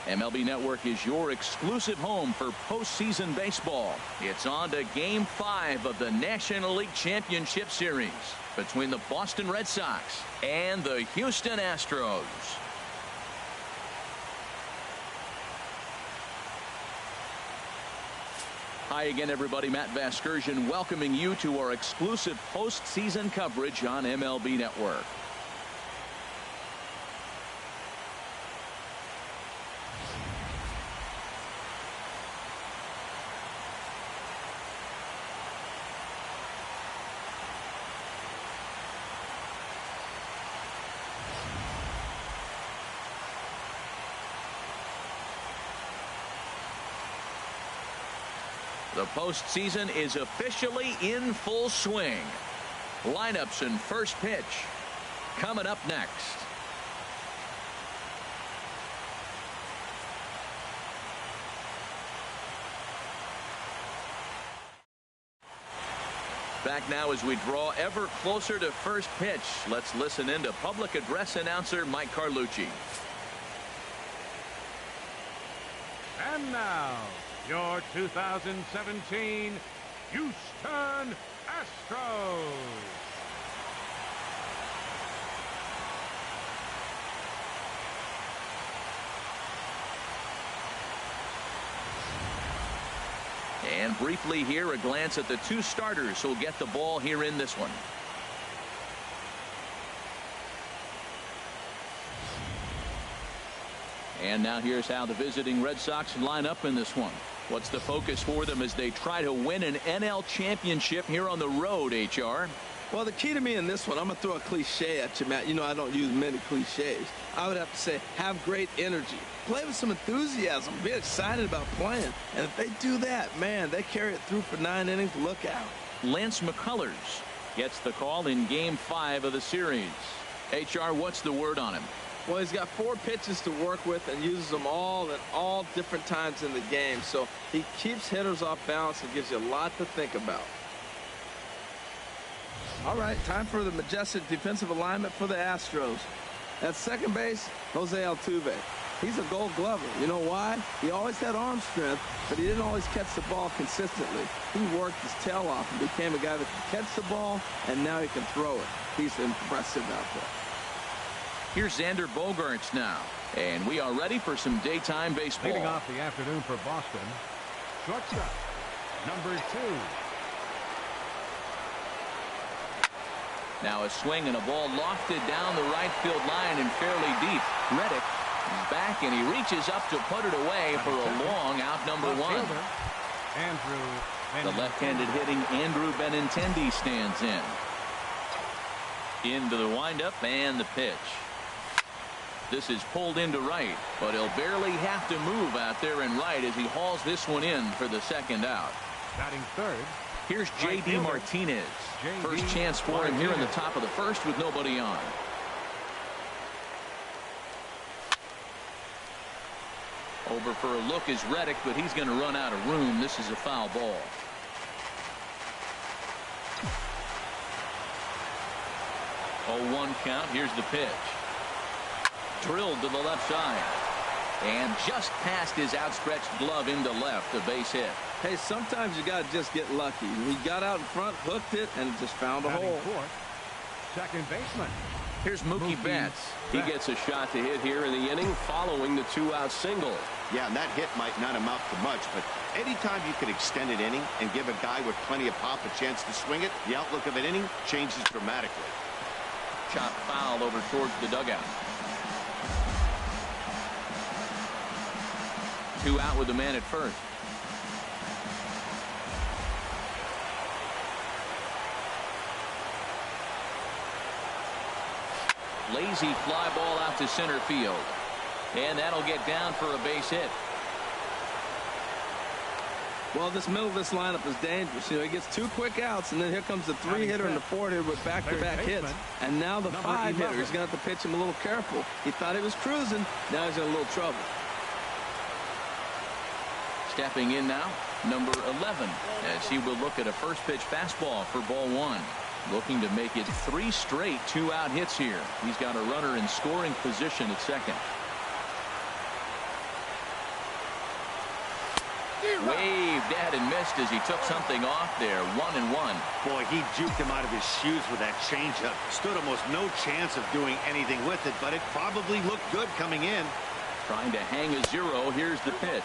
MLB Network is your exclusive home for postseason baseball. It's on to Game 5 of the National League Championship Series between the Boston Red Sox and the Houston Astros. Hi again, everybody. Matt Vasgersian welcoming you to our exclusive postseason coverage on MLB Network. The postseason is officially in full swing. Lineups and first pitch coming up next. Back now as we draw ever closer to first pitch. Let's listen in to public address announcer Mike Carlucci. And now, your 2017 Houston Astros. And briefly here, a glance at the two starters who'll get the ball here in this one. And now here's how the visiting Red Sox line up in this one. What's the focus for them as they try to win an NL championship here on the road, HR? Well, the key to me in this one, I'm going to throw a cliche at you, Matt. You know I don't use many cliches. I would have to say have great energy. Play with some enthusiasm. Be excited about playing. And if they do that, man, they carry it through for 9 innings. Look out. Lance McCullers gets the call in Game 5 of the series. HR, what's the word on him? Well, he's got 4 pitches to work with and uses them all at all different times in the game. So he keeps hitters off balance and gives you a lot to think about. All right, time for the majestic defensive alignment for the Astros. At second base, Jose Altuve. He's a Gold Glover. You know why? He always had arm strength, but he didn't always catch the ball consistently. He worked his tail off and became a guy that can catch the ball, and now he can throw it. He's impressive out there. Here's Xander Bogaerts now, and we are ready for some daytime baseball. Leading off the afternoon for Boston, shortstop, number 2. Now a swing and a ball lofted down the right field line and fairly deep. Reddick is back, and he reaches up to put it away for a long out number 1. The left-handed hitting Andrew Benintendi stands in. Into the windup and the pitch. This is pulled into right, but he'll barely have to move out there in right as he hauls this one in for the second out. Batting third. Here's J.D. Martinez. First chance for him here in the top of the first with nobody on. Over for a look is Reddick, but he's going to run out of room. This is a foul ball. Oh, 1 count. Here's the pitch. Drilled to the left side. And just past his outstretched glove into left, a base hit. Hey, sometimes you got to just get lucky. He got out in front, hooked it, and just found a hole. Fourth, second baseman. Here's Mookie Betts. He gets a shot to hit here in the inning following the 2-out single. Yeah, and that hit might not amount to much, but anytime you can extend an inning and give a guy with plenty of pop a chance to swing it, the outlook of an inning changes dramatically. Chop foul over towards the dugout. 2 out with the man at first. Lazy fly ball out to center field. And that'll get down for a base hit. Well, this middle of this lineup is dangerous. You know, he gets 2 quick outs, and then here comes the 3-hitter and the 4-hitter with back-to-back hits. And now the 5-hitter. He's going to have to pitch him a little careful. He thought he was cruising. Now he's in a little trouble. Stepping in now, number 11, as he will look at a first pitch fastball for ball 1. Looking to make it 3 straight 2-out hits here. He's got a runner in scoring position at second. Waved at and missed as he took something off there. 1-1. Boy, he juked him out of his shoes with that changeup. Stood almost no chance of doing anything with it, but it probably looked good coming in. Trying to hang a 0. Here's the pitch.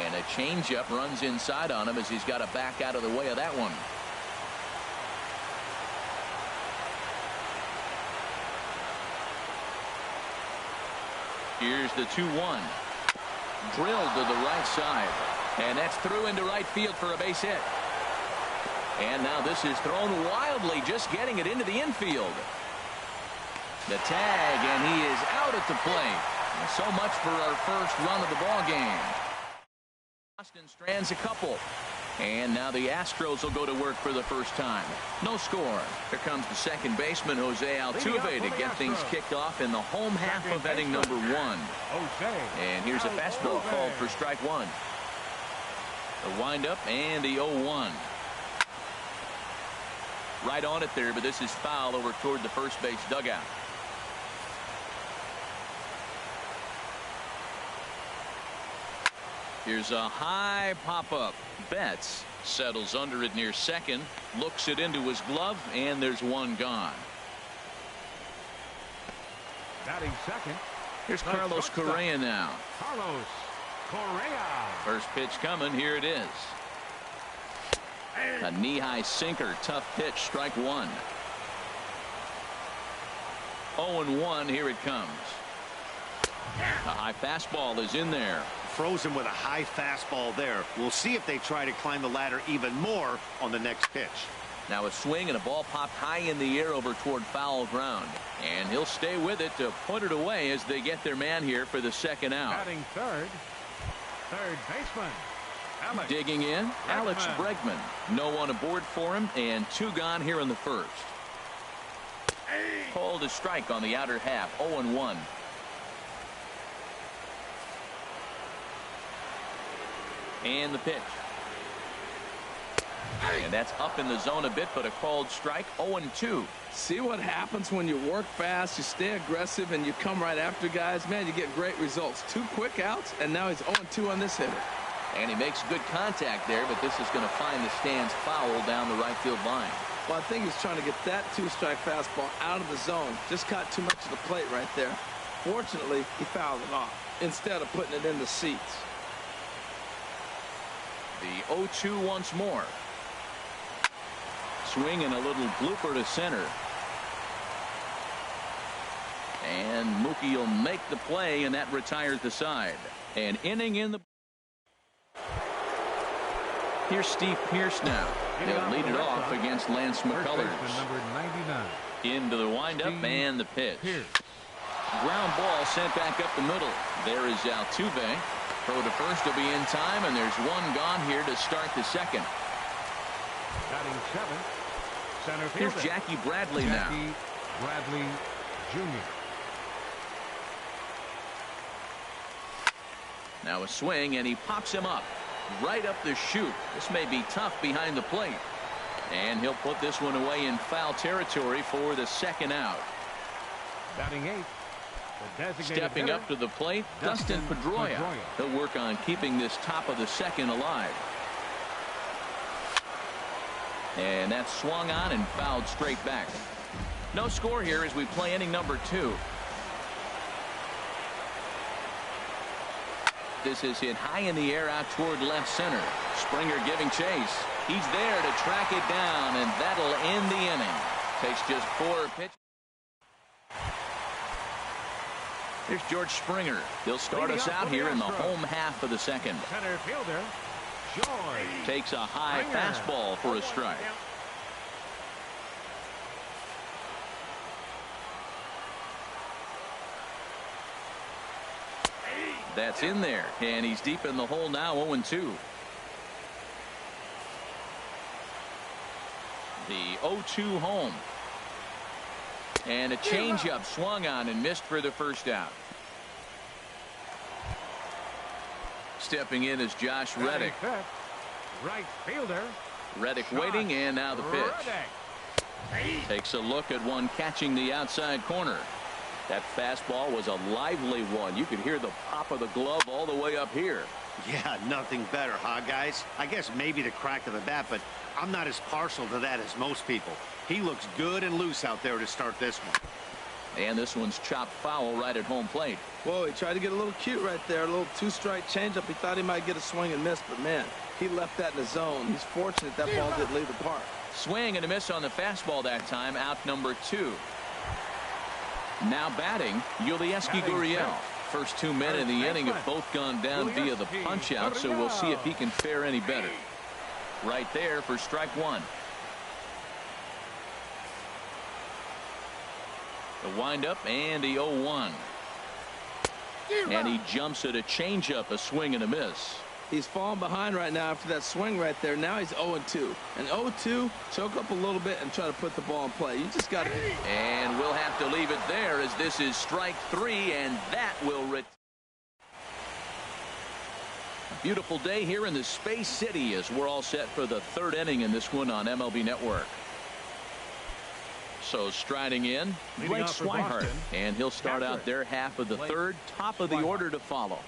And a changeup runs inside on him as he's got to back out of the way of that one. Here's the 2-1. Drilled to the right side. And that's through into right field for a base hit. And now this is thrown wildly, just getting it into the infield. The tag, and he is out at the plate. So much for our first run of the ball game. Boston strands a couple. And now the Astros will go to work for the first time. No score. Here comes the second baseman, Jose Altuve, to get things kicked off in the home half of inning number 1. And here's a fastball called for strike 1. The windup and the 0-1. Right on it there, but this is foul over toward the first base dugout. Here's a high pop-up. Betts settles under it near second, looks it into his glove, and there's one gone. Batting second. Here's Carlos Correa now. Carlos Correa. First pitch coming. Here it is. A knee-high sinker. Tough pitch. Strike 1. 0-1. Here it comes. A high fastball is in there. Froze him with a high fastball there. We'll see if they try to climb the ladder even more on the next pitch. Now a swing and a ball popped high in the air over toward foul ground. And he'll stay with it to put it away as they get their man here for the second out. Batting third baseman. Alex Digging in, Alex Bregman. No one aboard for him, and 2 gone here in the first. Called a strike on the outer half. 0-1. And the pitch. And that's up in the zone a bit, but a called strike. 0-2. See what happens when you work fast, you stay aggressive, and you come right after guys. Man, you get great results. 2 quick outs, and now he's 0-2 on this hitter. And he makes good contact there, but this is going to find the stands foul down the right field line. Well, I think he's trying to get that 2-strike fastball out of the zone. Just caught too much of the plate right there. Fortunately, he fouled it off instead of putting it in the seats. The 0-2 once more. Swing and a little blooper to center. And Mookie will make the play, and that retires the side. An inning in the... Here's Steve Pearce now. He'll lead it off against Lance McCullers. Number 99. Into the windup and the pitch. Ground ball sent back up the middle. There is Altuve. Throw to first will be in time, and there's 1 gone here to start the second. Batting 7. Center fielder. Here's Jackie Bradley now. Jackie Bradley Jr. Now a swing, and he pops him up. Right up the chute. This may be tough behind the plate. And he'll put this one away in foul territory for the second out. Batting 8. Stepping up to the plate, Dustin Pedroia. He'll work on keeping this top of the second alive. And that's swung on and fouled straight back. No score here as we play inning number 2. This is hit high in the air out toward left center. Springer giving chase. He's there to track it down, and that'll end the inning. Takes just 4 pitches. Here's George Springer. He'll start us out here in the home half of the second. Center fielder, George. Takes a high fastball for a strike. That's in there, and he's deep in the hole now. 0-2. The 0-2 home. And a changeup swung on and missed for the first out. Stepping in is Josh Reddick. Right fielder. Reddick waiting, and now the pitch. Takes a look at one catching the outside corner. That fastball was a lively one. You could hear the pop of the glove all the way up here. Yeah, nothing better, huh, guys? I guess maybe the crack of the bat, but I'm not as partial to that as most people. He looks good and loose out there to start this one. And this one's chopped foul right at home plate. Whoa, he tried to get a little cute right there. A little two-strike changeup. He thought he might get a swing and miss, but, man, he left that in the zone. He's fortunate that ball didn't leave the park. Swing and a miss on the fastball that time. Out number 2. Now batting, Yulieski Gurriel. First 2 men in the inning have both gone down via the punch-out, so we'll see if he can fare any better. Right there for strike 1. The windup and the 0-1. And he jumps at a changeup, a swing and a miss. He's falling behind right now after that swing right there. Now he's 0-2. And 0-2, choke up a little bit and try to put the ball in play. You just got to. And we'll have to leave it there as this is strike 3, and that will a beautiful day here in the Space City as we're all set for the 3rd inning in this one on MLB Network. So striding in, Blake Swihart, and he'll start out their half of the 3rd, top of the order to follow.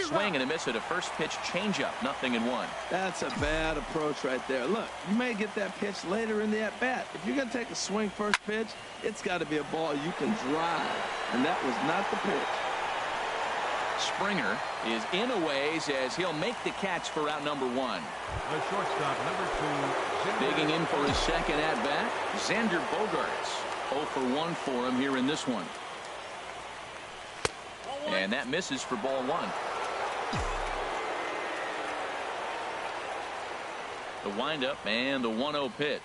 Swing and a miss at a first pitch changeup, 0-1. That's a bad approach right there. Look, you may get that pitch later in the at-bat. If you're going to take a swing first pitch, it's got to be a ball you can drive, and that was not the pitch. Springer is in a ways as he'll make the catch for out number 1. The shortstop, number 2. Digging in for his second at-bat, Xander Bogaerts. 0 for 1 for him here in this one. And that misses for ball 1. The windup and the 1-0 pitch.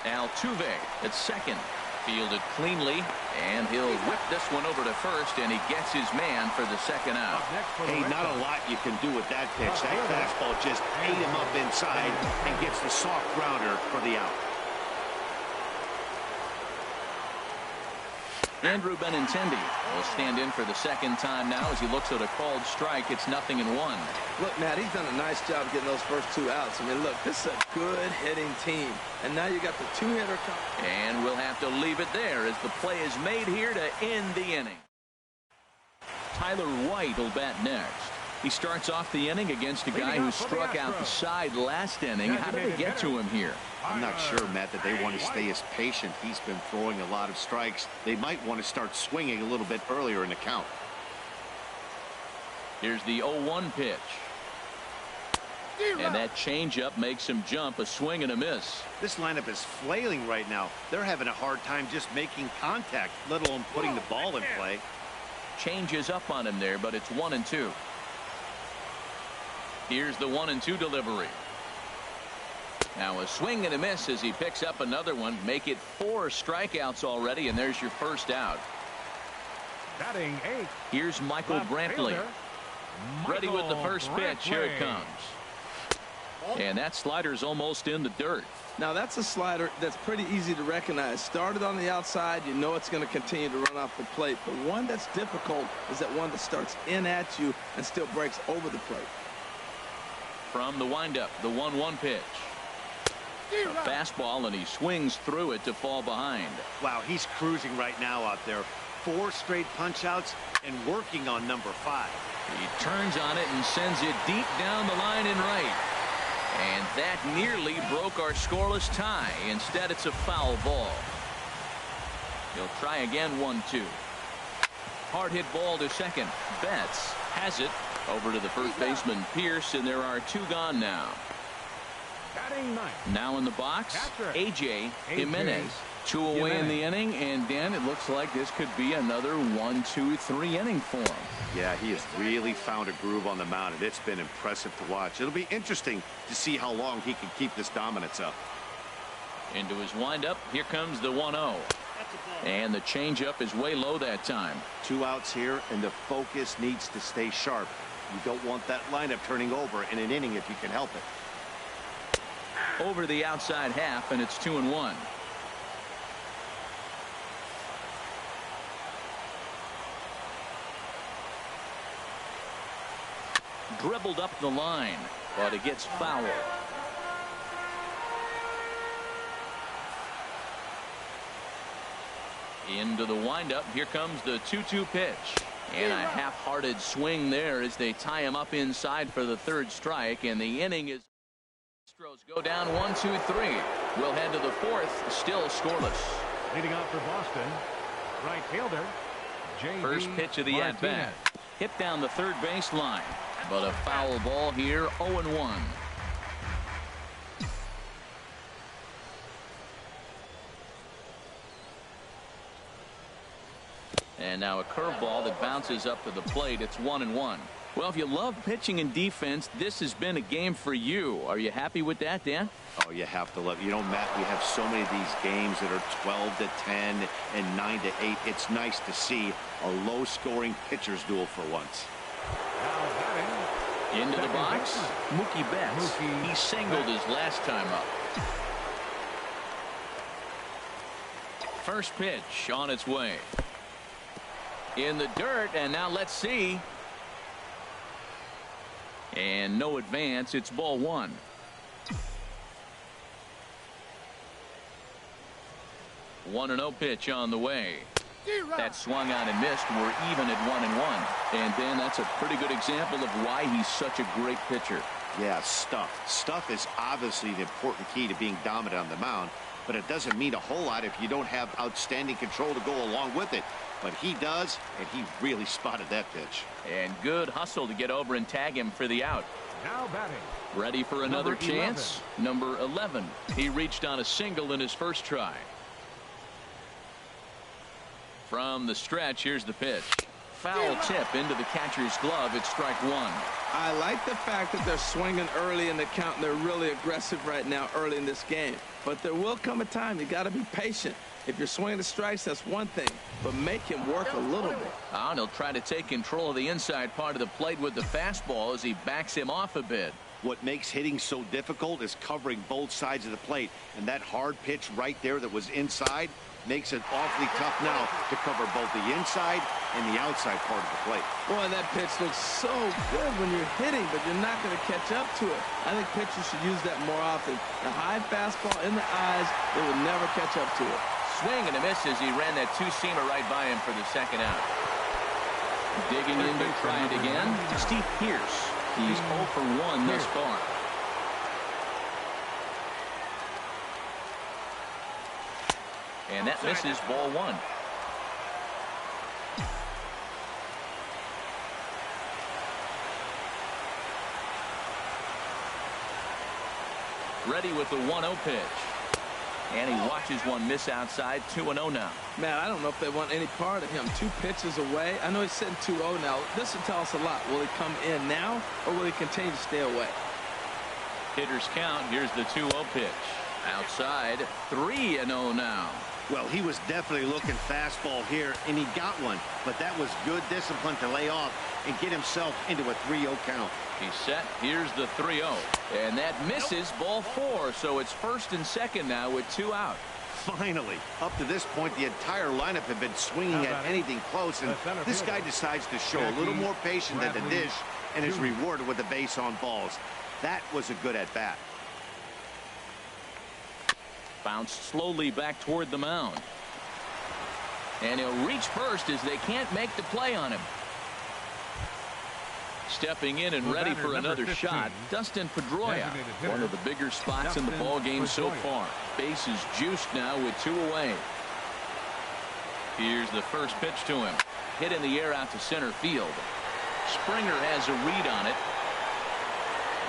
Altuve at second. Fielded cleanly, and he'll whip this one over to first, and he gets his man for the second out. Hey, not a lot you can do with that pitch. That fastball just ate him up inside and gets the soft grounder for the out. Andrew Benintendi will stand in for the second time now as he looks at a called strike. It's 0-1. Look, Matt, he's done a nice job getting those first 2 outs. I mean, look, this is a good hitting team. And now you got the 2-hitter. And we'll have to leave it there as the play is made here to end the inning. Tyler White will bat next. He starts off the inning against a guy who struck out the side last inning. How did they get to him here? I'm not sure, Matt, that they want to stay as patient. He's been throwing a lot of strikes. They might want to start swinging a little bit earlier in the count. Here's the 0-1 pitch. And that changeup makes him jump, a swing and a miss. This lineup is flailing right now. They're having a hard time just making contact, let alone putting the ball in play. Changes up on him there, but it's 1-2. Here's the 1-2 delivery. Now a swing and a miss as he picks up another one. Make it 4 strikeouts already, and there's your first out. Batting 8. Here's Michael Brantley. Ready with the first pitch. Here it comes. And that slider's almost in the dirt. Now that's a slider that's pretty easy to recognize. Started on the outside, you know it's going to continue to run off the plate. The one that's difficult is that one that starts in at you and still breaks over the plate. From the windup, the 1-1 pitch. A fastball, and he swings through it to fall behind. Wow, he's cruising right now out there. 4 straight punch outs and working on number 5. He turns on it and sends it deep down the line in right. And that nearly broke our scoreless tie. Instead, it's a foul ball. He'll try again, 1-2. Hard hit ball to second. Betts has it over to the first baseman, Pierce, and there are 2 gone now. Now in the box, A.J. Jimenez. 2 away in the inning, and Dan, it looks like this could be another 1-2-3 inning for him. Yeah, he has really found a groove on the mound, and it's been impressive to watch. It'll be interesting to see how long he can keep this dominance up. Into his windup, here comes the 1-0. And the changeup is way low that time. 2 outs here, and the focus needs to stay sharp. You don't want that lineup turning over in an inning if you can help it. Over the outside half, and it's 2-1. Dribbled up the line, but it gets foul. Into the windup. Here comes the 2-2 pitch. And a half-hearted swing there as they tie him up inside for the third strike. And the inning is... Astros go down 1-2-3. We'll head to the fourth. Still scoreless. Leading off for Boston, right fielder, J.D. First pitch of the at-bat. Hit down the third baseline. But a foul ball here, 0-1. And now a curveball that bounces up to the plate. It's 1-1. Well, if you love pitching and defense, this has been a game for you. Are you happy with that, Dan? Oh, you have to love it. You know, Matt, we have so many of these games that are 12-10 and 9-8. It's nice to see a low-scoring pitcher's duel for once. Into the box, Mookie Betts. He singled his last time up. First pitch on its way. In the dirt, and now let's see. And no advance. It's ball one. One and 0 pitch on the way. That swung out and missed. We're even at 1-1. And then that's a pretty good example of why he's such a great pitcher. Yeah, stuff. Stuff is obviously the important key to being dominant on the mound, but it doesn't mean a whole lot if you don't have outstanding control to go along with it. But he does, and he really spotted that pitch. And good hustle to get over and tag him for the out. Now batting. Ready for another chance. Number 11. He reached on a single in his first try. From the stretch, here's the pitch. Foul tip into the catcher's glove. It's strike one. I like the fact that they're swinging early in the count. And they're really aggressive right now early in this game. But there will come a time you got to be patient. If you're swinging the strikes, that's one thing, but make him work a little bit. And he'll try to take control of the inside part of the plate with the fastball as he backs him off a bit. What makes hitting so difficult is covering both sides of the plate, and that hard pitch right there that was inside makes it awfully tough now to cover both the inside and the outside part of the plate. Boy, that pitch looks so good when you're hitting, but you're not going to catch up to it. I think pitchers should use that more often. The high fastball in the eyes, they will never catch up to it. Swing and a miss as he ran that two-seamer right by him for the second out. Digging in to try it again, Steve Pearce. He's 0 for 1 thus far. And that misses, ball one. Ready with the 1-0 pitch. And he watches one miss outside. 2-0 now. Man, I don't know if they want any part of him. 2 pitches away. I know he's sitting 2-0 now. This will tell us a lot. Will he come in now, or will he continue to stay away? Hitters count. Here's the 2-0 pitch. Outside. 3-0 now. Well, he was definitely looking fastball here, and he got one. But that was good discipline to lay off and get himself into a 3-0 count. He's set. Here's the 3-0. And that misses, ball 4. So it's first and second now with 2 out. Finally, up to this point, the entire lineup had been swinging at anything close, and this guy decides to show a little more patience than the dish and is rewarded with a base on balls. That was a good at-bat. Bounced slowly back toward the mound. And he'll reach first as they can't make the play on him. Stepping in and ready for another shot, Dustin Pedroia. One of the bigger spots in the ball game so far. Base is juiced now with 2 away. Here's the first pitch to him. Hit in the air out to center field. Springer has a read on it.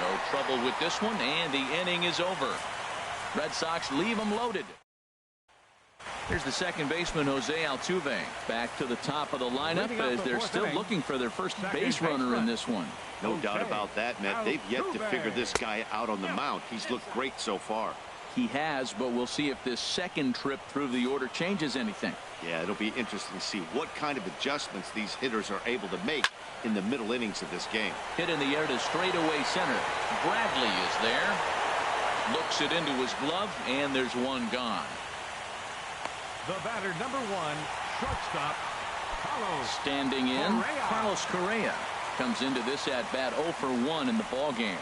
No trouble with this one, and the inning is over. Red Sox leave them loaded. Here's the second baseman, Jose Altuve. Back to the top of the lineup as they're still looking for their first base runner in this one. No doubt about that, Matt. They've yet to figure this guy out on the mound. He's looked great so far. He has, but we'll see if this second trip through the order changes anything. Yeah, it'll be interesting to see what kind of adjustments these hitters are able to make in the middle innings of this game. Hit in the air to straightaway center. Bradley is there. Looks it into his glove, and there's one gone. The batter, number 1, shortstop, Carlos. Standing in, Correa. Carlos Correa comes into this at-bat 0 for 1 in the ball game.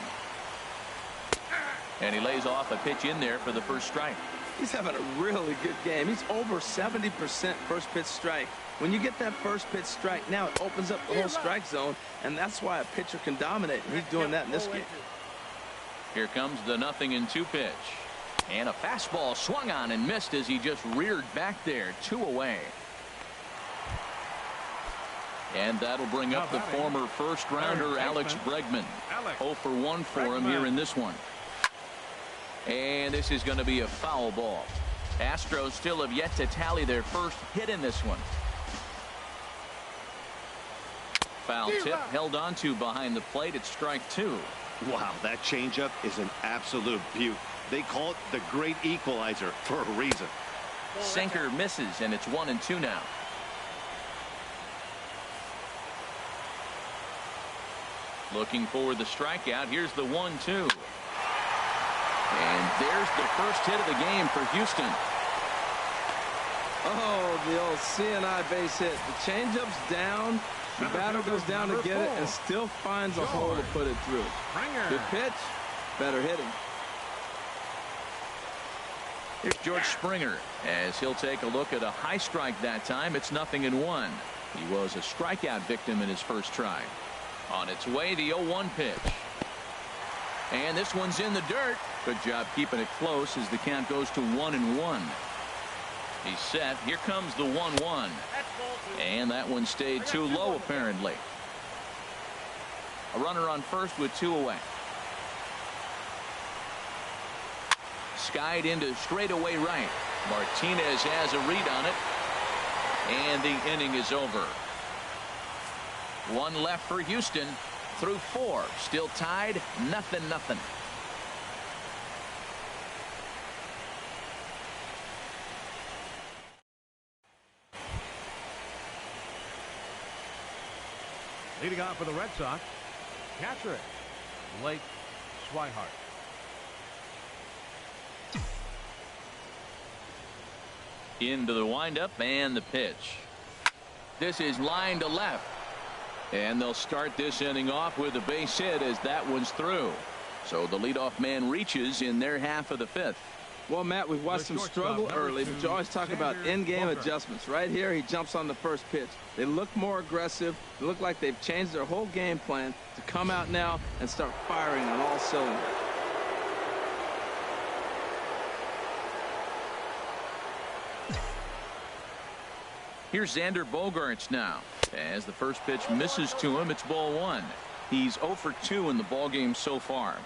And he lays off a pitch in there for the first strike. He's having a really good game. He's over 70% first pitch strike. When you get that first pitch strike, now it opens up the whole strike zone, and that's why a pitcher can dominate, and he's doing that in this game. Here comes the 0-2 pitch. And a fastball swung on and missed as he just reared back there. 2 away. And that'll bring up the former first-rounder Alex Bregman. 0 for 1 for him here in this one. And this is going to be a foul ball. Astros still have yet to tally their first hit in this one. Foul tip held onto behind the plate at strike 2. Wow, that changeup is an absolute beaut. They call it the great equalizer for a reason. Sinker misses, and it's 1-2 now. Looking for the strikeout. Here's the 1-2. And there's the first hit of the game for Houston. Oh, the old CNI base hit. The changeup's down. The batter goes down to get it and still finds a hole to put it through. Good pitch. Better hitting. Here's George Springer as he'll take a look at a high strike that time. It's 0-1. He was a strikeout victim in his first try. On its way, the 0-1 pitch. And this one's in the dirt. Good job keeping it close as the count goes to 1-1. He's set. Here comes the 1-1. And that one stayed too low, apparently. A runner on first with 2 away. Skied into straightaway right. Martinez has a read on it. And the inning is over. 1 left for Houston through 4. Still tied, 0-0. Leading off for the Red Sox, catcher, Blake Swihart. Into the windup and the pitch. This is line to left. And they'll start this inning off with a base hit as that one's through. So the leadoff man reaches in their half of the 5th. Well, Matt, we've watched them struggle early, but you always talk about in-game adjustments. Right here, he jumps on the first pitch. They look more aggressive. They look like they've changed their whole game plan to come out now and start firing on all cylinders. Here's Xander Bogaerts now. As the first pitch misses to him, it's ball 1. He's 0 for 2 in the ballgame so far.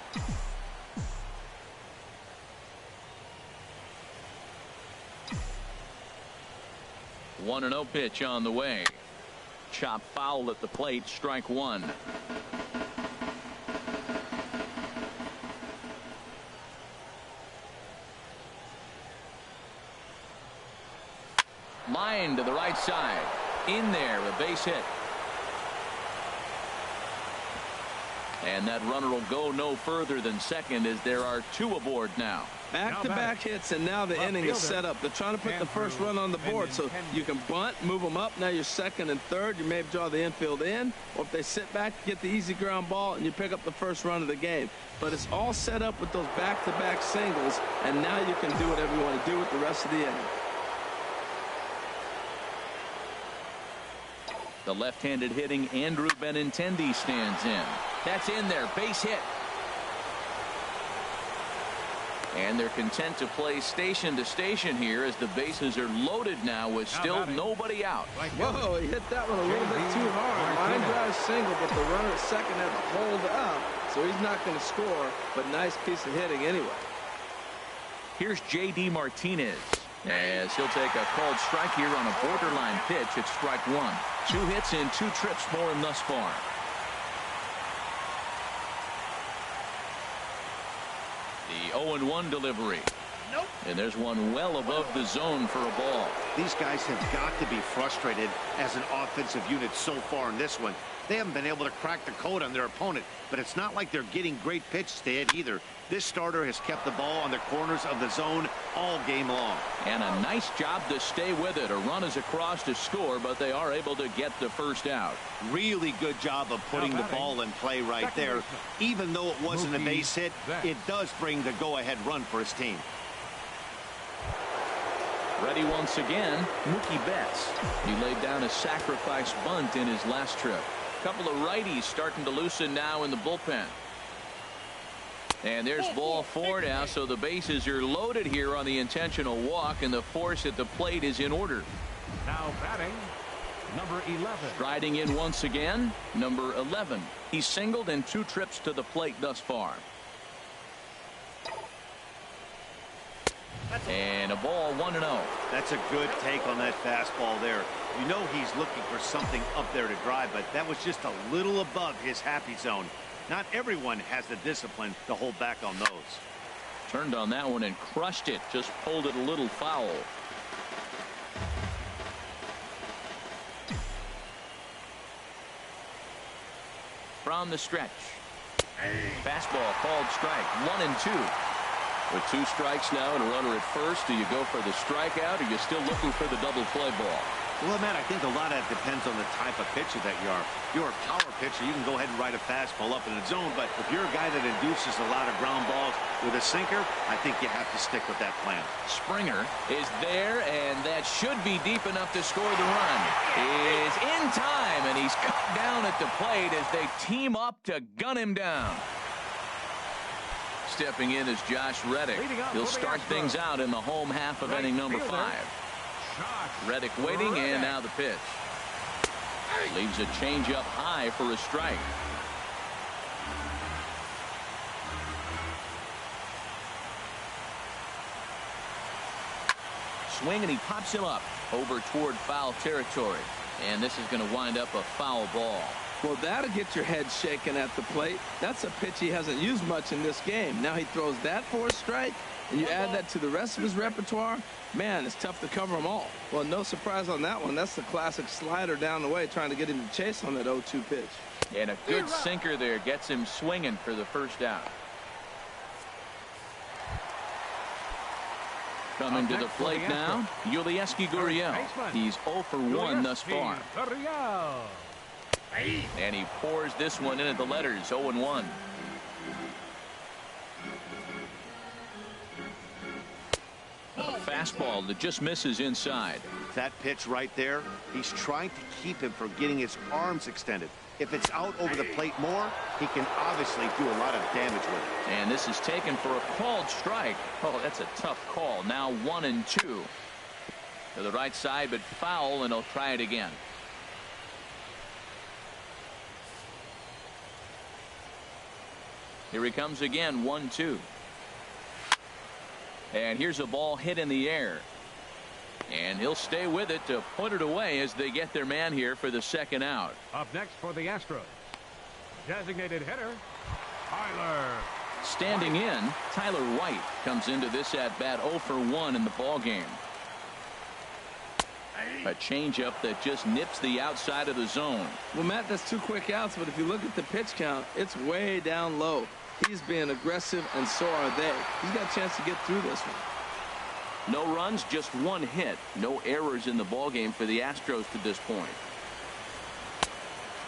The 1-0 pitch on the way. Chop foul at the plate, strike 1. Line to the right side. In there, a base hit. And that runner will go no further than second as there are 2 aboard now. Back-to-back hits, and now the inning is set up. They're trying to put the first run on the board, so you can bunt, move them up. Now you're second and third. You may draw the infield in, or if they sit back, get the easy ground ball, and you pick up the first run of the game. But it's all set up with those back-to-back singles, and now you can do whatever you want to do with the rest of the inning. The left-handed hitting Andrew Benintendi stands in. That's in there, base hit. And they're content to play station to station here as the bases are loaded now with still nobody out. Whoa, he hit that one a little bit too hard. Line drive single, but the runner at second had to hold up, so he's not going to score, but nice piece of hitting anyway. Here's J.D. Martinez as he'll take a called strike here on a borderline pitch. It's strike 1. 2 hits and 2 trips for him thus far. The 0-1 delivery. Nope. And there's one well above the zone for a ball. These guys have got to be frustrated as an offensive unit so far in this one. They haven't been able to crack the code on their opponent, but it's not like they're getting great pitches to hit either. This starter has kept the ball on the corners of the zone all game long. And a nice job to stay with it. A run is across to score, but they are able to get the first out. Really good job of putting the ball in play right there. Even though it wasn't a base hit, it does bring the go-ahead run for his team. Ready once again, Mookie Betts. He laid down a sacrifice bunt in his last trip. Couple of righties starting to loosen now in the bullpen. And there's ball 4 now, so the bases are loaded here on the intentional walk, and the force at the plate is in order. Now batting, number 11. Striding in once again, number 11. He's singled in 2 trips to the plate thus far. And a ball 1-0. That's a good take on that fastball there. You know he's looking for something up there to drive, but that was just a little above his happy zone. Not everyone has the discipline to hold back on those. Turned on that one and crushed it. Just pulled it a little foul. From the stretch. Fastball called strike. 1-2. With 2 strikes now and a runner at first, do you go for the strikeout, or are you still looking for the double play ball? Well, Matt, I think a lot of that depends on the type of pitcher that you are. If you're a power pitcher, you can go ahead and ride a fastball up in the zone, but if you're a guy that induces a lot of ground balls with a sinker, I think you have to stick with that plan. Springer is there, and that should be deep enough to score the run. Is in time, and he's cut down at the plate as they team up to gun him down. Stepping in is Josh Reddick. He'll start things out in the home half of inning number 5. Reddick waiting, and now the pitch. Leaves a changeup high for a strike. Swing, and he pops him up over toward foul territory. And this is going to wind up a foul ball. Well, that'll get your head shaken at the plate. That's a pitch he hasn't used much in this game. Now he throws that for a strike, and you add that to the rest of his repertoire. Man, it's tough to cover them all. Well, no surprise on that one. That's the classic slider down the way, trying to get him to chase on that 0-2 pitch. And a good sinker there gets him swinging for the first out. Coming to the plate now, Yulieski Gurriel. He's 0 for 1 thus far. And he pours this one in at the letters, 0-1. A fastball that just misses inside. That pitch right there, he's trying to keep him from getting his arms extended. If it's out over the plate more, he can obviously do a lot of damage with it. And this is taken for a called strike. Oh, that's a tough call. Now 1-2. To the right side, but foul, and he'll try it again. Here he comes again, 1-2. And here's a ball hit in the air. And he'll stay with it to put it away as they get their man here for the second out. Up next for the Astros, designated hitter, Tyler. Standing in, Tyler White comes into this at-bat 0 for 1 in the ballgame. A changeup that just nips the outside of the zone. Well, Matt, that's 2 quick outs, but if you look at the pitch count, it's way down low. He's being aggressive, and so are they. He's got a chance to get through this one. No runs, just 1 hit. No errors in the ballgame for the Astros to this point.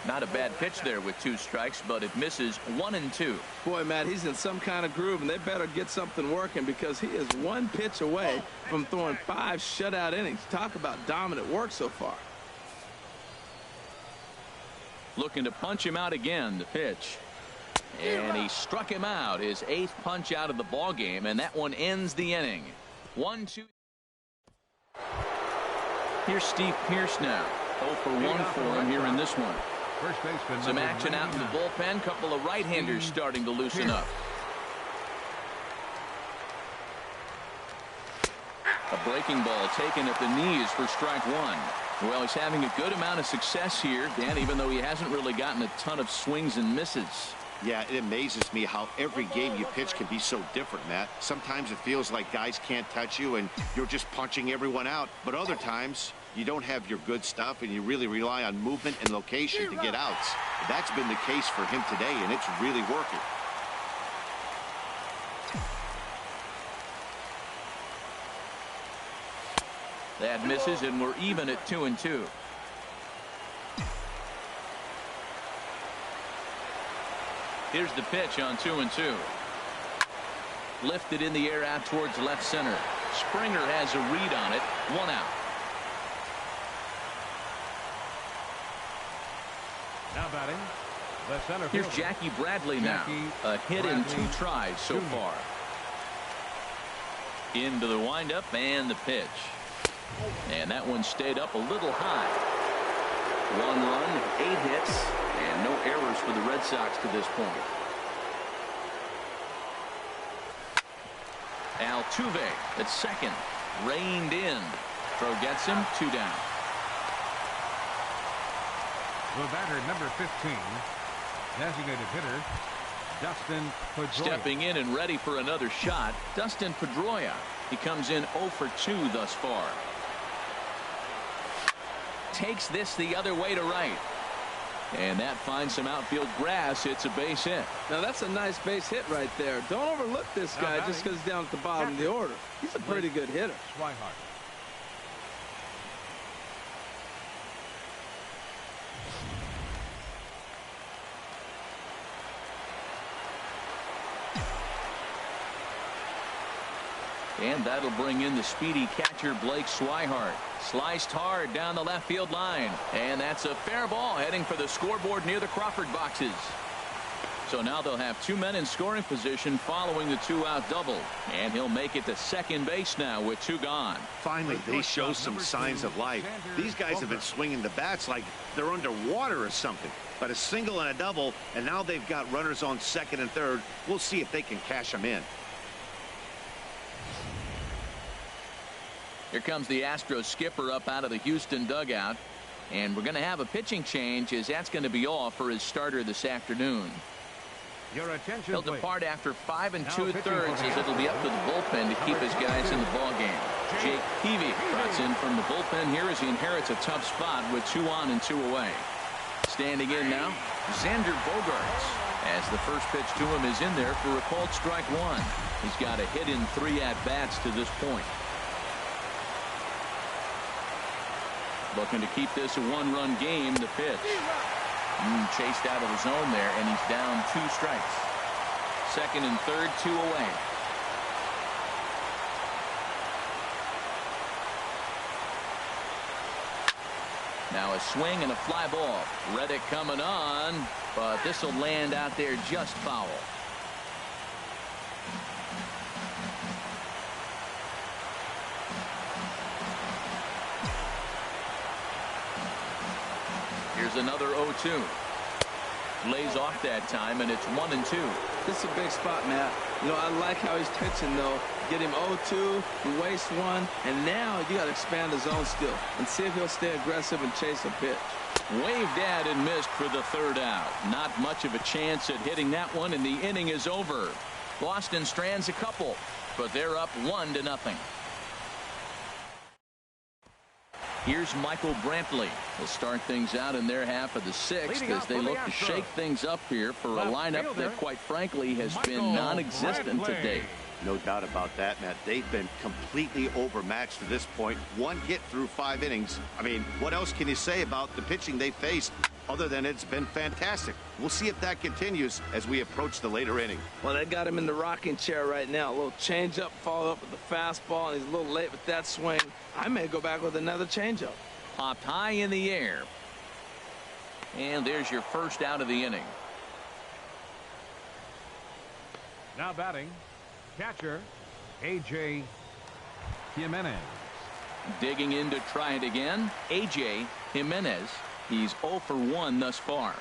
Not a bad pitch there with 2 strikes, but it misses 1-2. Boy, Matt, he's in some kind of groove, and they better get something working because he is 1 pitch away from throwing 5 shutout innings. Talk about dominant work so far. Looking to punch him out again, the pitch. And he struck him out, his 8th punch out of the ballgame, and that one ends the inning. 1-2. Here's Steve Pearce now. 0 for 1 for him here in this one. First baseman. Some action out in the bullpen. Couple of right-handers starting to loosen up. A breaking ball taken at the knees for strike 1. Well, he's having a good amount of success here, Dan, even though he hasn't really gotten a ton of swings and misses. Yeah, it amazes me how every game you pitch can be so different, Matt. Sometimes it feels like guys can't touch you and you're just punching everyone out. But other times you don't have your good stuff and you really rely on movement and location to get outs. That's been the case for him today, and it's really working. That misses, and we're even at 2-2. Here's the pitch on 2-2. Lifted in the air out towards left center. Springer has a read on it. 1 out. Now batting, the center Here's fielder. Jackie Bradley now. A hit in 2 tries so far. Into the windup and the pitch. And that one stayed up a little high. 1 run, 8 hits, and no errors for the Red Sox to this point. Altuve at second. Reined in. Throw gets him. 2 down. The batter, number 15, designated hitter, Dustin Pedroia. Stepping in and ready for another shot, Dustin Pedroia. He comes in 0 for 2 thus far. Takes this the other way to right. And that finds some outfield grass. It's a base hit. Now that's a nice base hit right there. Don't overlook this guy just because he's down at the bottom of the order. He's a pretty good hitter. Swihart. And that'll bring in the speedy catcher Blake Swihart. Sliced hard down the left field line. And that's a fair ball heading for the scoreboard near the Crawford boxes. So now they'll have 2 men in scoring position following the 2-out double. And he'll make it to second base now with 2 gone. Finally, they show some signs of life. These guys have been swinging the bats like they're underwater or something. But a single and a double, and now they've got runners on second and third. We'll see if they can cash them in. Here comes the Astros skipper up out of the Houston dugout. And we're going to have a pitching change, as that's going to be all for his starter this afternoon. Your attention, He'll depart after 5 2/3 as it'll be up to the bullpen to keep his guys in the ball game. Jake Peavy trots in from the bullpen here as he inherits a tough spot with 2 on and 2 away. Standing in now, Xander Bogaerts, as the first pitch to him is in there for a called strike 1. He's got a hit in 3 at-bats to this point. Looking to keep this a 1-run game. The pitch. Chased out of the zone there, and he's down 2 strikes. Second and third, 2 away. Now a swing and a fly ball. Reddick coming on, but this will land out there just foul. Here's another 0-2. Lays off that time, and it's 1 and 2. This is a big spot, Matt. You know, I like how he's pitching, though. Get him 0-2, he wastes 1, and now you got to expand the zone still and see if he'll stay aggressive and chase a pitch. Waved at and missed for the 3rd out. Not much of a chance at hitting that one, and the inning is over. Boston strands a couple, but they're up 1-0. Here's Michael Brantley. They'll start things out in their half of the 6th as they look to shake things up here for a lineup that, quite frankly, has been non-existent to date. No doubt about that, Matt. They've been completely overmatched to this point. 1 hit through 5 innings. I mean, what else can you say about the pitching they faced other than it's been fantastic? We'll see if that continues as we approach the later inning. Well, they got him in the rocking chair right now. A little changeup, followed up with the fastball, and he's a little late with that swing. I may go back with another changeup. Popped high in the air. And there's your first out of the inning. Now batting, catcher A.J. Jimenez. Digging in to try it again, A.J. Jimenez. He's 0 for 1 thus far.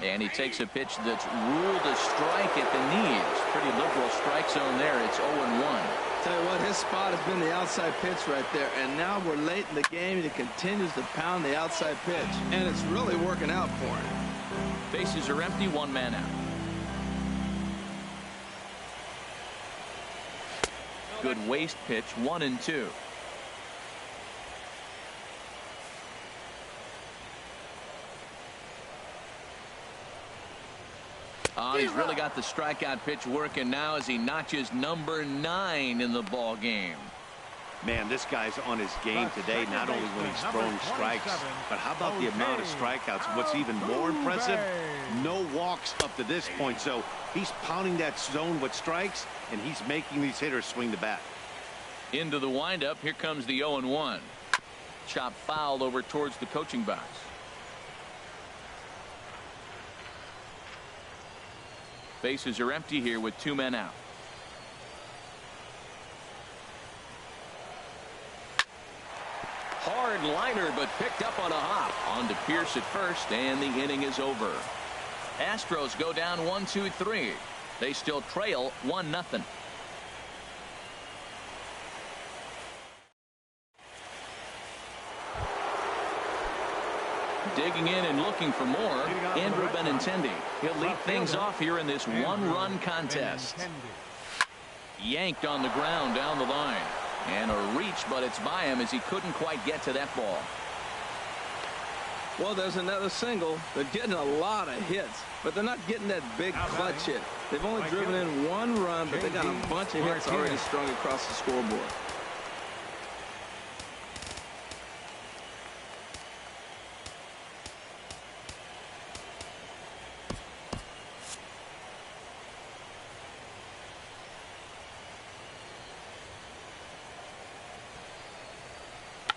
And he takes a pitch that's ruled a strike at the knees. Pretty liberal strike zone there. It's 0-1. Tell you what, his spot has been the outside pitch right there. And now we're late in the game, and he continues to pound the outside pitch. And it's really working out for him. Bases are empty, 1 man out. Good waist pitch, 1 and 2. He's really got the strikeout pitch working now as he notches number 9 in the ball game. Man, this guy's on his game today, not only when he's throwing strikes, but how about the amount of strikeouts? What's even more impressive, no walks up to this point. So he's pounding that zone with strikes, and he's making these hitters swing the bat. Into the windup. Here comes the 0-1. Chop foul over towards the coaching box. Bases are empty here with 2 men out. Hard liner, but picked up on a hop. On to Pierce at first, and the inning is over. Astros go down 1-2-3. They still trail 1-0. Digging in and looking for more, Andrew Benintendi. He'll lead things off here in this one-run contest. Yanked on the ground down the line. And a reach, but it's by him as he couldn't quite get to that ball. Well, there's another single. They're getting a lot of hits, but they're not getting that big clutch hit. They've only driven in 1 run, but they got a bunch of hits already strung across the scoreboard.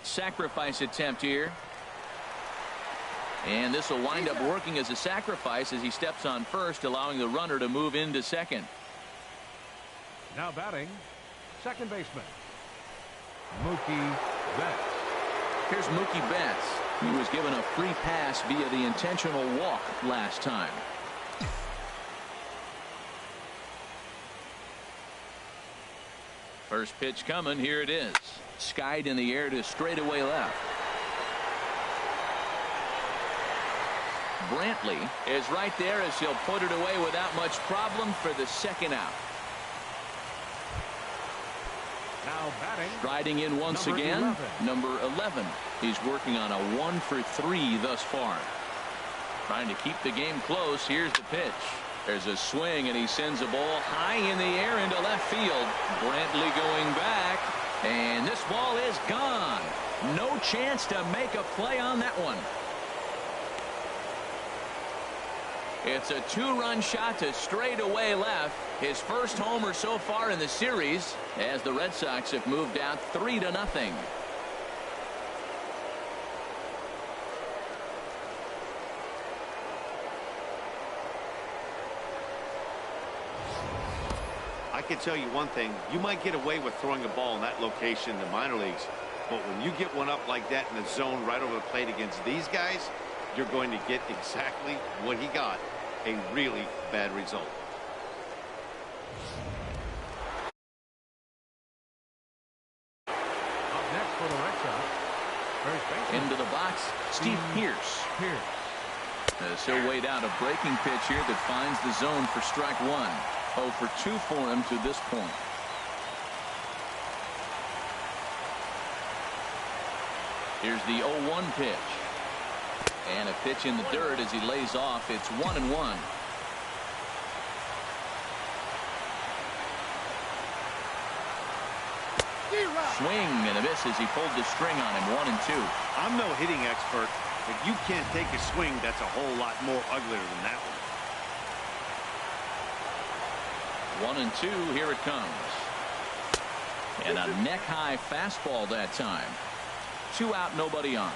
Sacrifice attempt here. And this will wind up working as a sacrifice as he steps on first, allowing the runner to move into second. Now batting, second baseman, Mookie Betts. Here's Mookie Betts. He was given a free pass via the intentional walk last time. First pitch coming. Here it is. Skied in the air to straightaway left. Brantley is right there as he'll put it away without much problem for the second out. Now batting. Riding in once again, number 11. He's working on a 1 for 3 thus far. Trying to keep the game close. Here's the pitch. There's a swing, and he sends a ball high in the air into left field. Brantley going back, and this ball is gone. No chance to make a play on that one. It's a 2-run shot to straightaway left. His first homer so far in the series, as the Red Sox have moved out 3-0. I can tell you one thing. You might get away with throwing a ball in that location in the minor leagues, but when you get one up like that in the zone right over the plate against these guys, you're going to get exactly what he got, a really bad result. Up next for the Red Sox, first baseman. Into the box, Steve Pierce. As he'll wait out a breaking pitch here that finds the zone for strike 1. 0 for 2 for him to this point. Here's the 0-1 pitch. And a pitch in the dirt as he lays off. It's 1-1. Swing and a miss as he pulled the string on him. 1-2. I'm no hitting expert, but you can't take a swing that's a whole lot more uglier than that one. 1-2. Here it comes. And a neck-high fastball that time. 2 out, nobody on.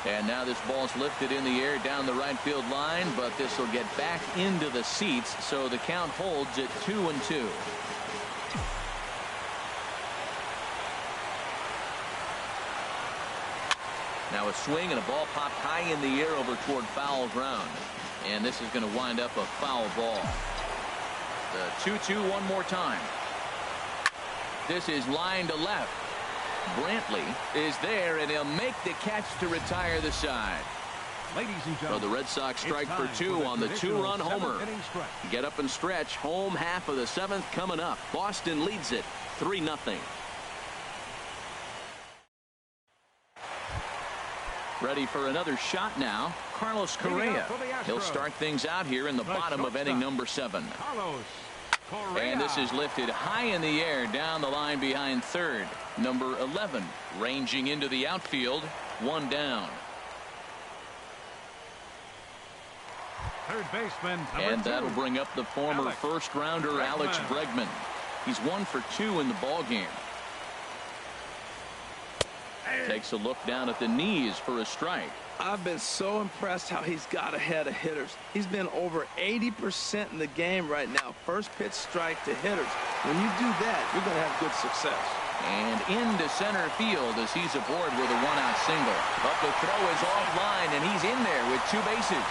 And now this ball's lifted in the air down the right field line, but this will get back into the seats, so the count holds at 2-2. Now a swing and a ball popped high in the air over toward foul ground. And this is going to wind up a foul ball. The 2-2 one more time. This is line to left. Brantley is there, and he'll make the catch to retire the side. Ladies and So gentlemen, the Red Sox strike for 2 on the 2-run homer. Get up and stretch. Home half of the 7th coming up. Boston leads it 3-0. Ready for another shot now. Carlos Correa. He'll start things out here in the bottom of inning number 7. And this is lifted high in the air down the line behind third. Number 11 ranging into the outfield. 1 down. Third baseman, And number 2. that'll bring up the former first-rounder Alex Bregman. He's 1 for 2 in the ballgame. Takes a look down at the knees for a strike. I've been so impressed how he's got ahead of hitters. He's been over 80% in the game right now. First pitch strike to hitters. When you do that, you're going to have good success. And into center field as he's aboard with a 1-out single. But the throw is offline, and he's in there with 2 bases.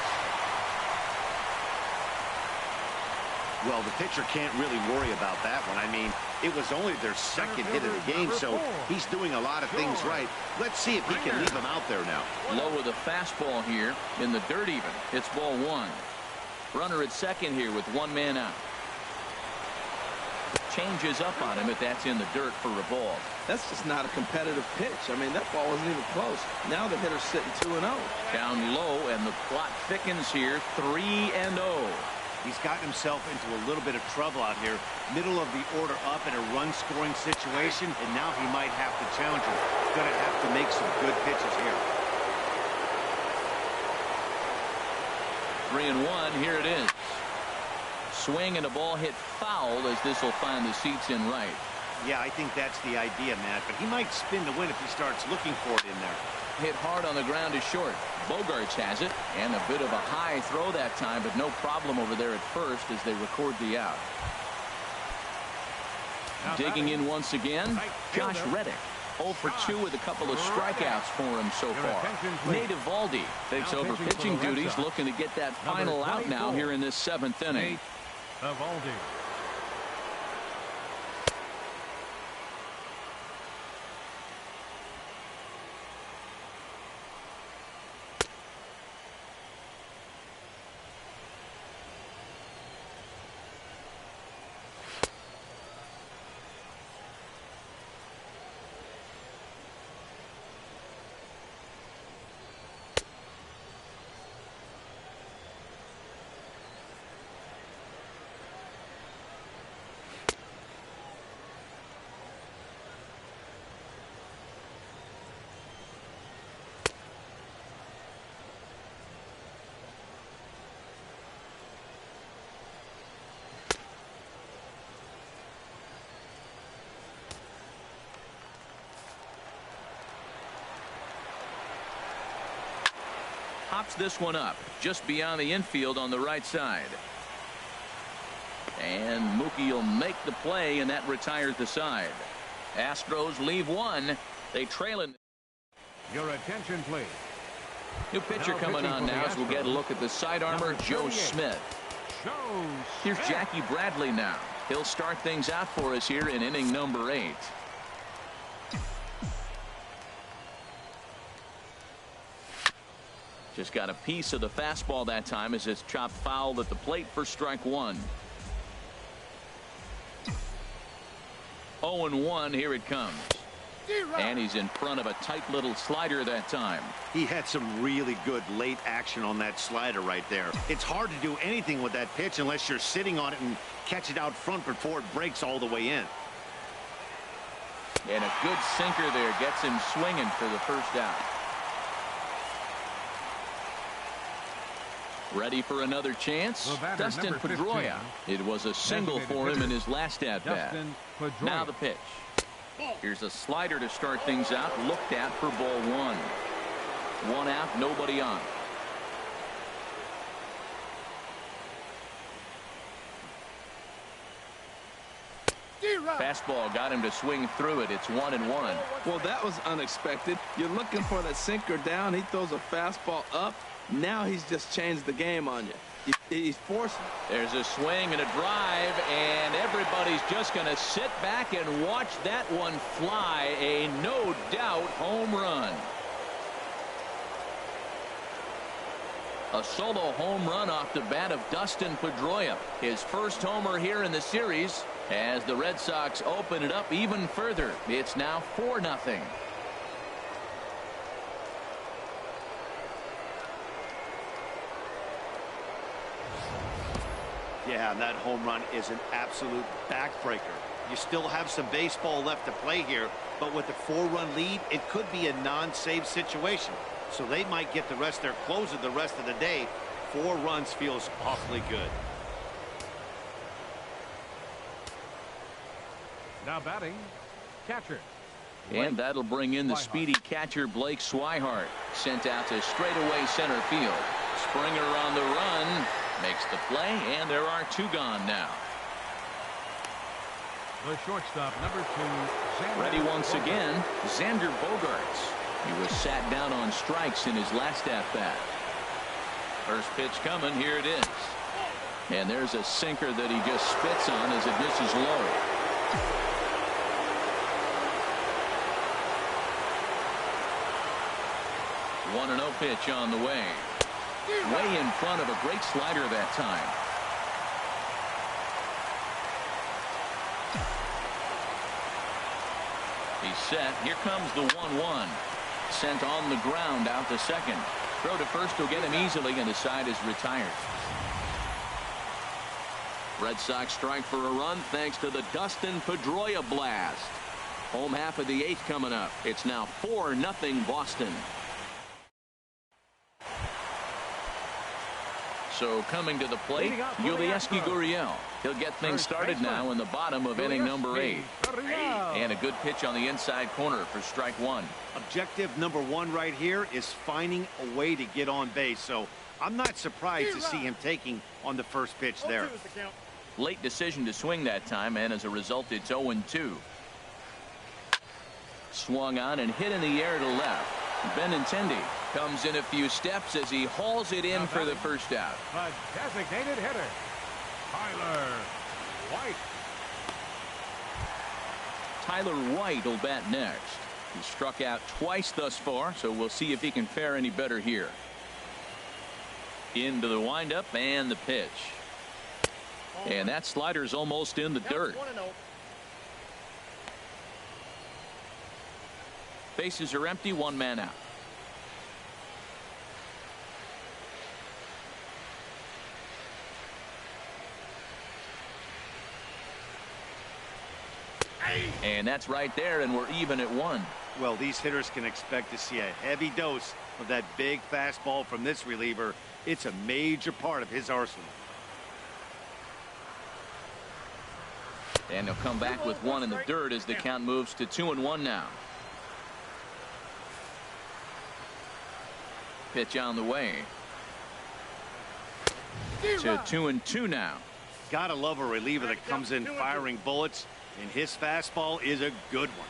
Well, the pitcher can't really worry about that one. I mean, it was only their second hit of the game, so he's doing a lot of things right. Let's see if he can leave him out there now. Low with a fastball here in the dirt even. It's ball 1. Runner at second here with 1 man out. Changes up on him if that's in the dirt for a ball. That's just not a competitive pitch. I mean, that ball wasn't even close. Now the hitter's sitting 2-0. Down low, and the plot thickens here. 3-0. He's gotten himself into a little bit of trouble out here. Middle of the order up in a run-scoring situation, and now he might have to challenge him. He's going to have to make some good pitches here. 3-1. Here it is. Swing and a ball hit foul as this will find the seats in right. Yeah, I think that's the idea, Matt. But he might spin to win if he starts looking for it in there. Hit hard on the ground is short. Bogarts has it, and a bit of a high throw that time, but no problem over there at first as they record the out. Digging in once again, Josh Reddick. 0 for 2 with a couple of strikeouts for him so far. Nate Eovaldi takes over pitching duties, looking to get that final out now here in this 7th inning. Eovaldi. Hops this one up just beyond the infield on the right side. And Mookie will make the play, and that retires the side. Astros leave 1. They trail in. Your attention, please. New pitcher coming on now as we'll get a look at the side armor, Joe Smith. Here's Jackie Bradley now. He'll start things out for us here in inning number 8. Just got a piece of the fastball that time as it's chopped foul at the plate for strike 1. 0-1. Here it comes. And he's in front of a tight little slider that time. He had some really good late action on that slider right there. It's hard to do anything with that pitch unless you're sitting on it and catch it out front before it breaks all the way in. And a good sinker there gets him swinging for the first out. Ready for another chance? Dustin Pedroia. It was a single for him in his last at-bat. Now the pitch. Here's a slider to start things out. Looked at for ball 1. 1 out, nobody on. Fastball got him to swing through it. It's 1-1. Well, that was unexpected. You're looking for that sinker down. He throws a fastball up. Now he's just changed the game on you. He's forcing. There's a swing and a drive, and everybody's just going to sit back and watch that one fly. A no doubt home run. A solo home run off the bat of Dustin Pedroia. His first homer here in the series as the Red Sox open it up even further. It's now 4-0. Yeah, and that home run is an absolute backbreaker. You still have some baseball left to play here, but with a 4-run lead, it could be a non-save situation. So they might get the rest of their closer the rest of the day. 4 runs feels awfully good. Now batting, catcher. And that'll bring in the speedy catcher Blake Swihart. Sent out to straightaway center field. Springer on the run. Makes the play, and there are 2 gone now. The shortstop, number 2. Ready once again, Xander Bogaerts. He was sat down on strikes in his last at-bat. First pitch coming. Here it is. And there's a sinker that he just spits on as it misses low. 1-0 pitch on the way. Way in front of a great slider that time. He's set. Here comes the 1-1. Sent on the ground out to second. Throw to first will get him easily, and the side is retired. Red Sox strike for a run thanks to the Dustin Pedroia blast. Home half of the 8th coming up. It's now 4-0 Boston. So coming to the plate, Yulieski Gurriel. He'll get things started now in the bottom of inning number 8. And a good pitch on the inside corner for strike 1. Objective number 1 right here is finding a way to get on base. So I'm not surprised to see him taking on the first pitch there. Late decision to swing that time, and as a result, it's 0-2. Swung on and hit in the air to left. Benintendi comes in a few steps as he hauls it in for the first out. A designated hitter, Tyler White. Tyler White will bat next. He struck out twice thus far, so we'll see if he can fare any better here. Into the windup and the pitch. And that slider's almost in the dirt. Bases are empty, 1 man out. And that's right there, and we're even at 1. Well, these hitters can expect to see a heavy dose of that big fastball from this reliever. It's a major part of his arsenal. And he'll come back with 1 in the dirt as the count moves to 2-1 now. Pitch on the way. To 2-2 now. Gotta love a reliever that comes in firing bullets, and his fastball is a good one.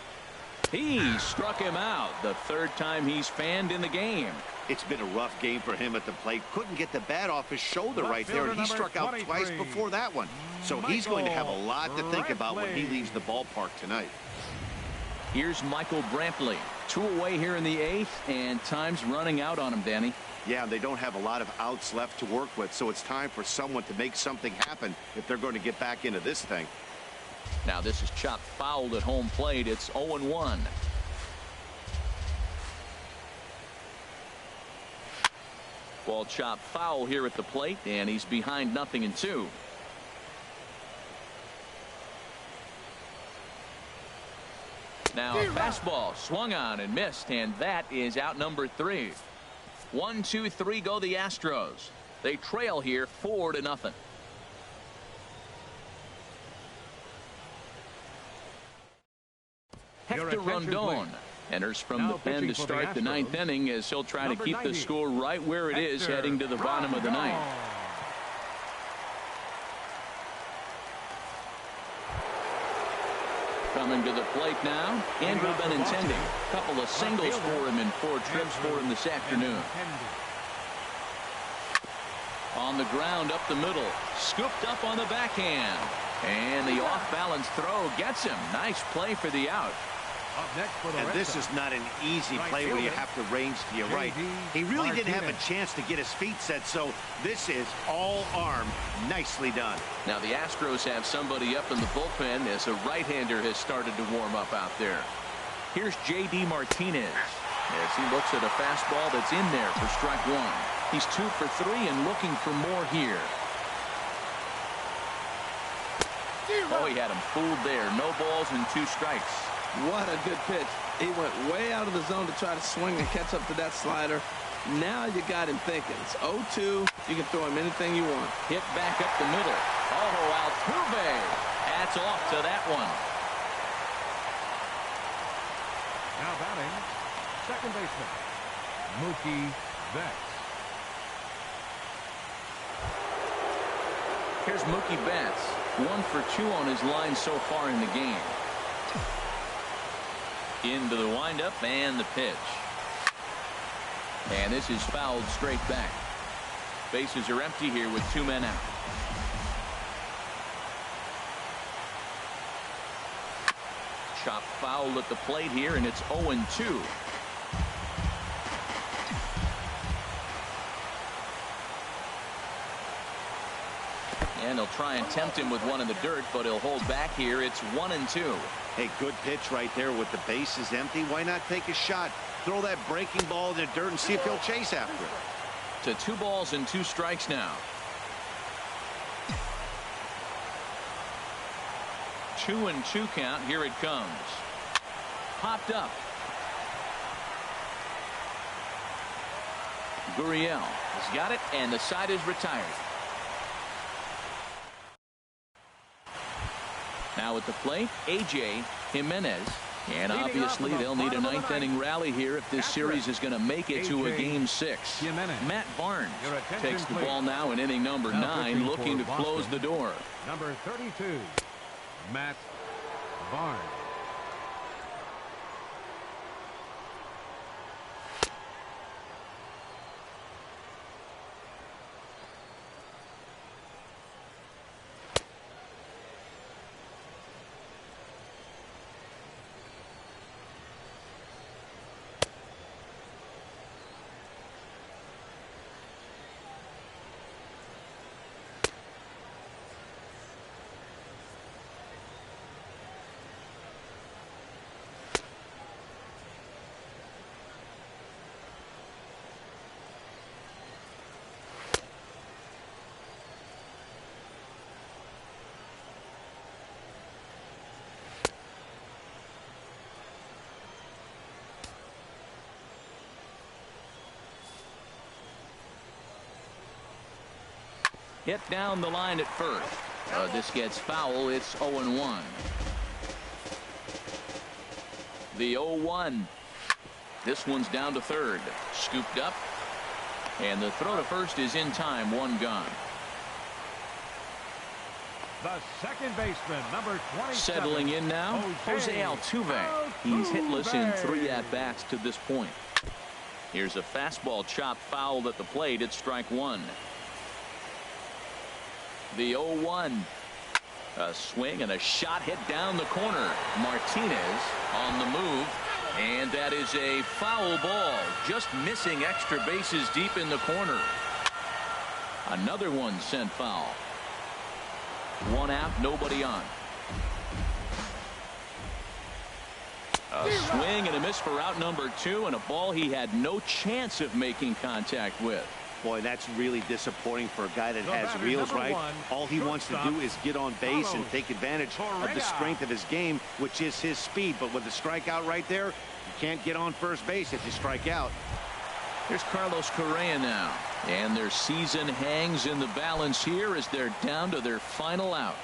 He struck him out the 3rd time he's fanned in the game. It's been a rough game for him at the plate. Couldn't get the bat off his shoulder right there, and he struck out twice before that one. So he's going to have a lot to think about when he leaves the ballpark tonight. Here's Michael Brantley. 2 away here in the 8th, and time's running out on him, Danny. Yeah, they don't have a lot of outs left to work with, so it's time for someone to make something happen if they're going to get back into this thing. Now this is chopped foul at home plate. It's 0-1. Ball chopped foul here at the plate, and he's behind 0-2. Now a fastball swung on and missed, and that is out number 3. 1-2-3 go the Astros. They trail here 4-0. Hector Rondon enters from the pen to start the 9th inning as he'll try to keep the score right where it is heading to the bottom of the 9th. Coming to the plate now, Andrew Benintendi. Couple of singles for him in 4 trips for him this afternoon. On the ground up the middle, scooped up on the backhand, and the off-balance throw gets him. Nice play for the out. And this is not an easy play where you have to range to your right. He really didn't have a chance to get his feet set, so this is all arm. Nicely done. Now the Astros have somebody up in the bullpen as a right-hander has started to warm up out there. Here's J.D. Martinez as he looks at a fastball that's in there for strike 1. He's 2 for 3 and looking for more here. Oh, he had him fooled there. No balls and 2 strikes. What a good pitch. He went way out of the zone to try to swing and catch up to that slider. Now you got him thinking. It's 0-2. You can throw him anything you want. Hit back up the middle. Oh, Altuve. That's off to that one. Now batting, second baseman, Mookie Betts. Here's Mookie Betts. 1 for 2 on his line so far in the game. Into the windup and the pitch. And this is fouled straight back. Bases are empty here with 2 men out. Chop foul at the plate here, and it's 0-2. And they'll try and tempt him with one in the dirt, but he'll hold back here. It's 1-2. Hey, good pitch right there with the bases empty. Why not take a shot? Throw that breaking ball in the dirt and see if he'll chase after it. To 2 balls and 2 strikes now. 2-2 count. Here it comes. Popped up. Gurriel has got it, and the side is retired. Now at the plate, A.J. Jimenez. And obviously they'll need a 9th inning rally here if this series is going to make it to a Game 6. Matt Barnes takes the ball now in inning number 9, looking to close the door. Number 32, Matt Barnes. Hit down the line at first. This gets foul. It's 0-1. The 0-1. This one's down to third. Scooped up. And the throw to first is in time. 1 gone. The second baseman, number 27. Settling in now, Jose Altuve. He's hitless in 3 at-bats to this point. Here's a fastball chopped foul at the plate. It's strike 1. The 0-1. A swing and a shot hit down the corner. Martinez on the move. And that is a foul ball. Just missing extra bases deep in the corner. Another one sent foul. 1 out, nobody on. A swing and a miss for out number 2, and a ball he had no chance of making contact with. Boy, that's really disappointing for a guy that has wheels, right? All he wants to do is get on base and take advantage of the strength of his game, which is his speed. But with the strikeout right there, you can't get on first base if you strike out. Here's Carlos Correa now. And their season hangs in the balance here as they're down to their final out.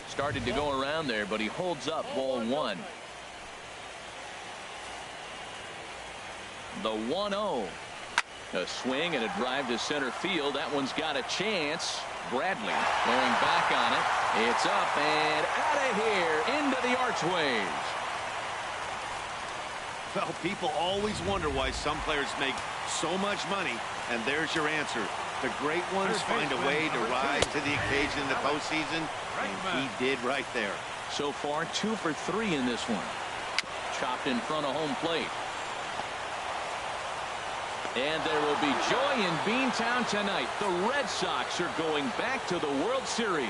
Started to go around there, but he holds up ball 1. The 1-0. A swing and a drive to center field. That one's got a chance. Bradley going back on it. It's up and out of here into the archways. Well, people always wonder why some players make so much money, and there's your answer. The great ones find a way to rise to the occasion in the postseason, and he did right there. So far, 2 for 3 in this one. Chopped in front of home plate. And there will be joy in Beantown tonight. The Red Sox are going back to the World Series.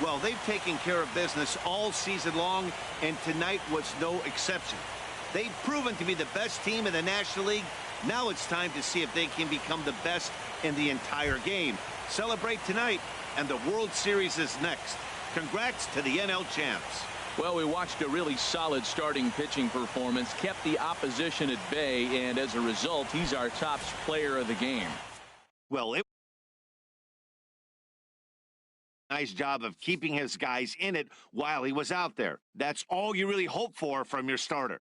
Well, they've taken care of business all season long, and tonight was no exception. They've proven to be the best team in the National League. Now it's time to see if they can become the best in the entire game. Celebrate tonight, and the World Series is next. Congrats to the NL champs. Well, we watched a really solid starting pitching performance, kept the opposition at bay, and as a result, he's our top player of the game. Well, nice job of keeping his guys in it while he was out there. That's all you really hope for from your starter.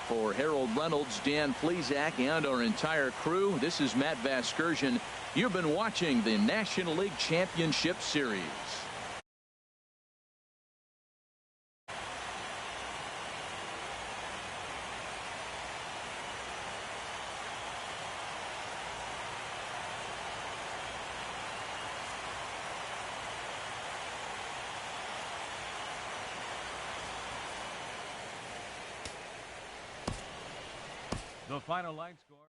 For Harold Reynolds, Dan Plesac, and our entire crew, this is Matt Vasgersian. You've been watching the National League Championship Series. The final line score.